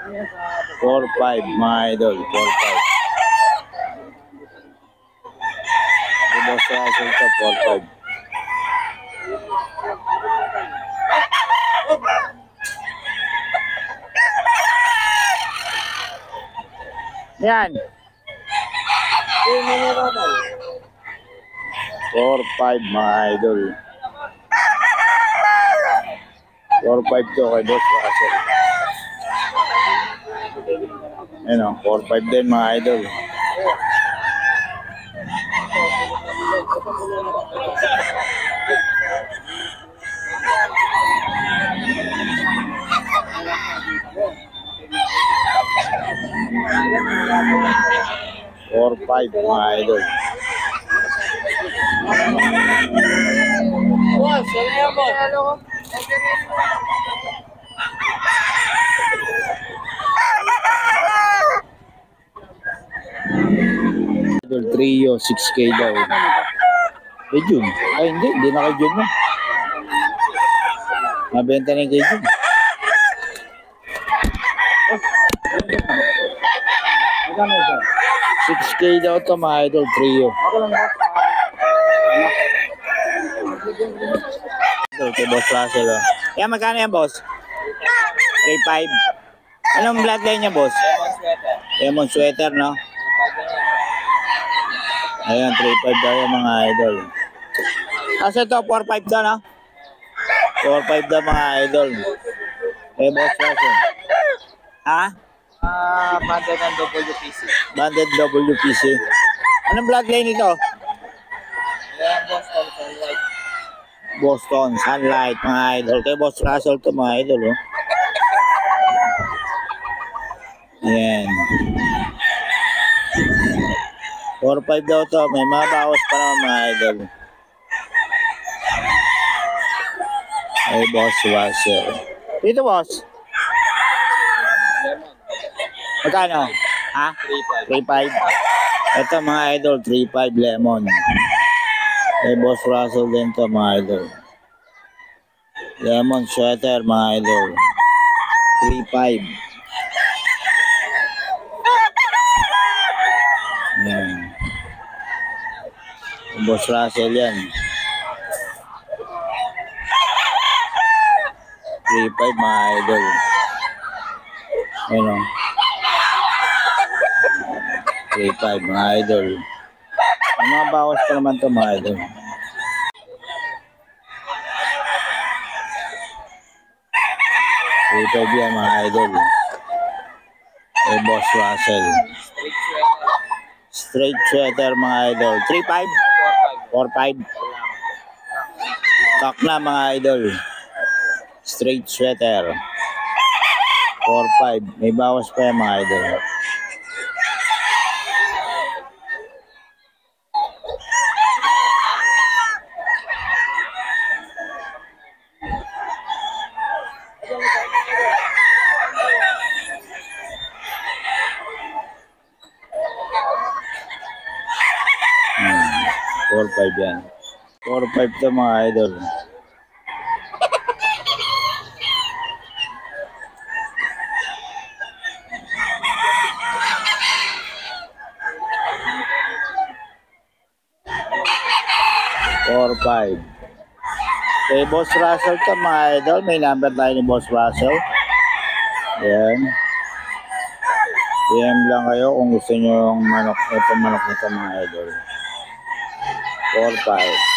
4-5 mga idol. 4-5. Boss Russell to 4-5. Yan. 4-5 mga idol. 4-5 to kay Boss Russell. Ayan o, 4-5 din mga idol. Mga idol. Boss, ano yan, boss? Idol Trio, 6K daw. Kay Jun. Ay, hindi na kay Jun na. Mabenta na kay Jun. 6K daw to mga idol, Trio. Idol kay Boss Russell. Yan, magkano yan, boss? 3.5. Anong bloodline niya, boss? Lemon sweater, no? Ayan, 3.5 daw yung mga idol. Kasi ito, 4.5 daw, no? 4.5 daw mga idol. Eh, Boss Russell. Ha? Banded ng WPC. Banded WPC. Anong bloodline ito? Yan, Boston Sunlight. Boston Sunlight, mga idol. Kay Boss Russell to mga idol, oh. Ayan. 4.5 daw to. May mga bawas pa naman mga idol. Ay, Boss Russell. Dito, boss. Magkano? Ha? 3.5. Ito mga idol, 3.5 lemon. Ay, Boss Russell din to mga idol. Lemon sweater mga idol. 3.5. Ayan. Boss Russell yan. 3.5 mga idol. Ayan o. 3.5 mga idol. May mga bawas pa naman ito mga idol. Yan mga idol. Eh, Boss Russell. Straight sweater mga idol. 3.5? 4.5. Kak na mga idol. Straight sweater. 4.5. May bawas pa yan mga idol. Hmm. 4.5 yan. 4.5 to mga idol. Kay Boss Russell to mga idol. May number tayo ni Boss Russell. Ayan. PM lang kayo kung gusto nyo yung manok. Ito manok nito mga idol. 4.5.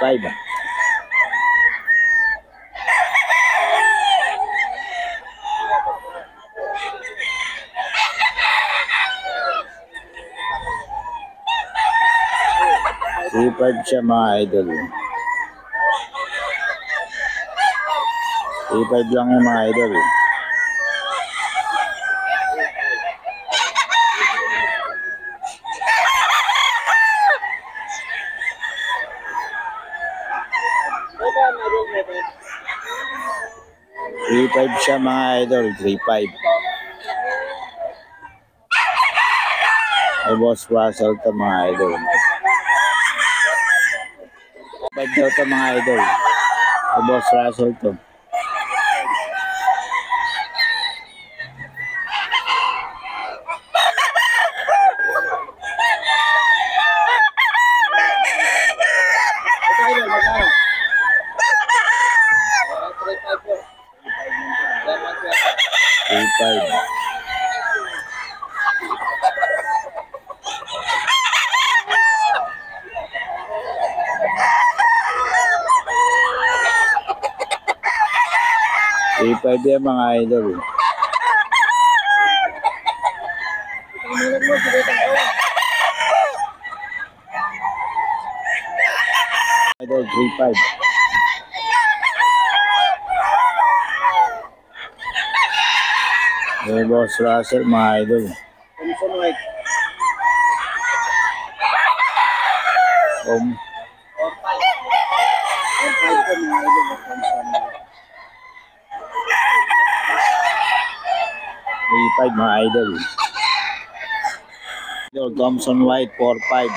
Five. Three-five siya mga idol. 3.5 lang yung mga idol. 3.5 siya mga idol, 3.5. Ay Boss Russell to mga idol. 5 daw to mga idol. Ay Boss Russell to. Three five po. 3.5. Three-five yan mga idol. Idol, 3.5. May Boss Russell mga idol. Thompson White. Om. 4-5 po mga idol. Thompson White. 3.5 mga idol. Idol, Thompson White, 4.5.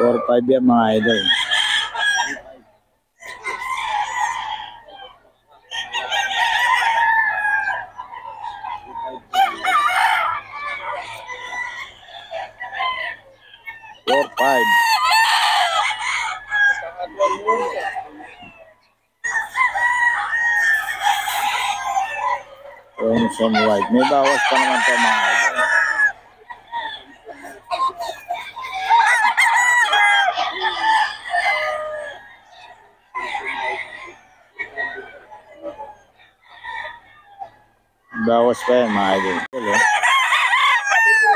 4.5 yan mga idol. Four, five. Thompson White. May bawas pa naman ito mga idol. Bawas pa yan mga idol.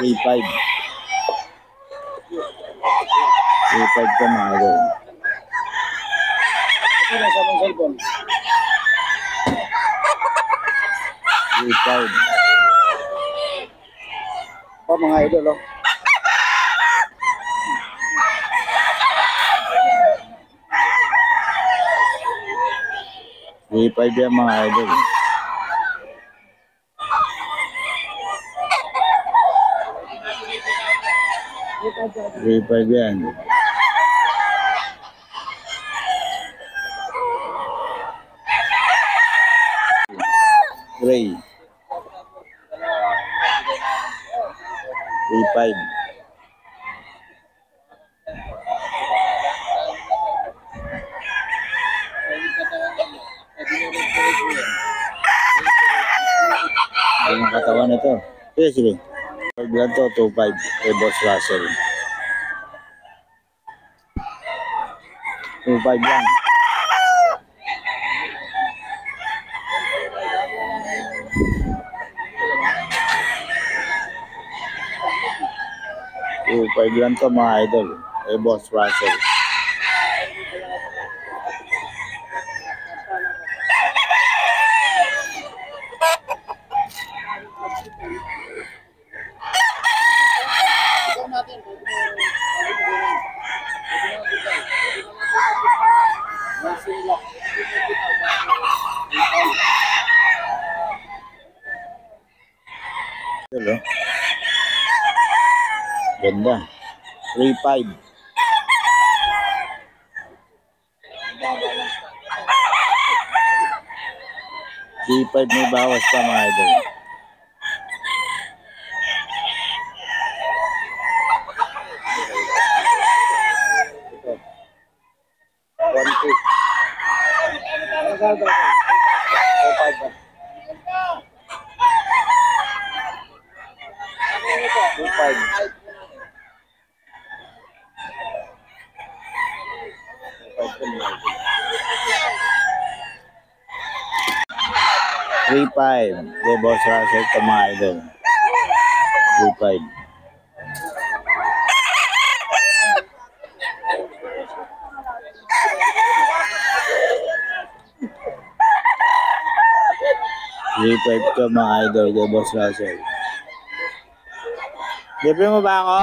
3.5. 3.5 ka mga idol. Ito na sa mong cellphone. 3.5. Pa mga idol, oh. Three-five yan mga idol. Three-five yan. Gray. 3.5. Ang katawan nito. Sige, sige. 5 lang to, 2.5. Kay Boss Russell. 2.5 lang. Two, 5 lang to mga idol. Kay Boss Russell. Hello. Ganda. 3.5. Three-five may bawas pa mga idol. Three-five. Kay Boss Russell to mga idol. 3.5. Three-five to mga idol. Kay Boss Russell. Libre mo ba ako?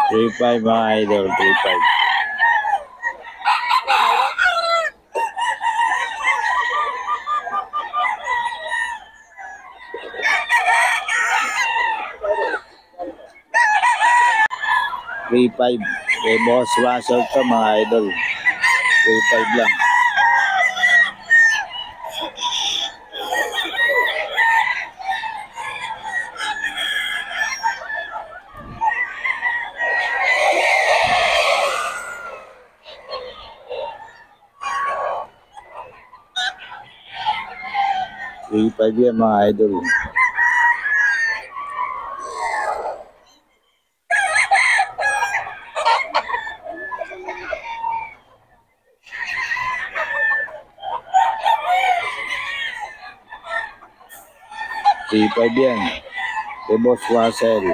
3.5 mga idol, 3.5. Three five. Kay Boss Russell to mga idol. 3.5 lang. Three five yan mga idol. Three five yan. Kay Boss Russell.